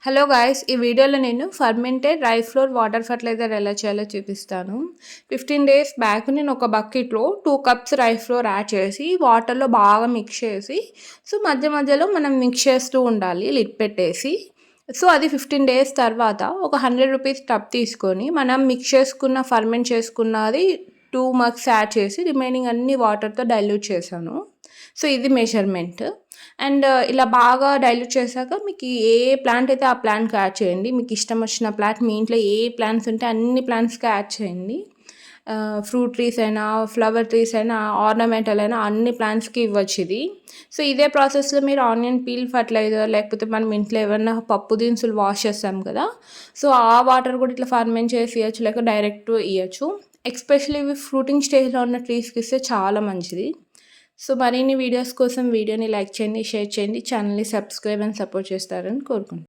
Hello guys, ఈ వీడియోలో నేను fermented rice flour water fertiliser ఎలా చేయాలో చూపిస్తాను. 15 డేస్ బ్యాక్ నేను ఒక బకెట్లో 2 కప్స్ రైస్ ఫ్లోర్ యాడ్ చేసి వాటర్లో బాగా మిక్స్ చేసి మధ్య మధ్యలో మనం మిక్స్ చేస్తూ ఉండాలి లిడ్ పెట్టేసి. అది 15 డేస్ తర్వాత ఒక 100 రూపీస్ టబ్ తీసుకొని మనం మిక్స్ చేసుకున్న ఫర్మెంట్ చేసుకున్నది 2 మగ్స్ యాడ్ చేసి రిమైనింగ్ అన్ని వాటర్తో డైల్యూట్ చేశాను. ఇది మెజర్మెంట్. అండ్ ఇలా బాగా డైల్యూట్ చేశాక మీకు ఏ ప్లాంట్ అయితే ఆ ప్లాంట్కి యాడ్ చేయండి. మీకు ఇష్టం వచ్చిన ప్లాంట్, మీ ఇంట్లో ఏ ప్లాంట్స్ ఉంటే అన్ని ప్లాంట్స్కి యాడ్ చేయండి. ఫ్రూట్ ట్రీస్ అయినా, ఫ్లవర్ ట్రీస్ అయినా, ఆర్నమెంటల్ అయినా అన్ని ప్లాంట్స్కి ఇవ్వచ్చు ఇది. ఇదే ప్రాసెస్లో మీరు ఆనియన్ పీల్ ఫర్టిలైజర్, లేకపోతే మనం ఇంట్లో ఏమన్నా పప్పు దినుసులు వాష్ చేస్తాం కదా, ఆ వాటర్ కూడా ఇట్లా ఫర్మెంట్ చేసి ఇవ్వచ్చు, లేక డైరెక్ట్ ఇవ్వచ్చు. ఎస్పెషల్లీ ఇవి ఫ్రూటింగ్ స్టేజ్లో ఉన్న ట్రీస్కి ఇస్తే చాలా మంచిది. మరిన్ని వీడియోస్ కోసం వీడియోని లైక్ చేయండి, షేర్ చేయండి, ఛానల్ని సబ్స్క్రైబ్ అండ్ సపోర్ట్ చేస్తారని కోరుకుంటున్నాను.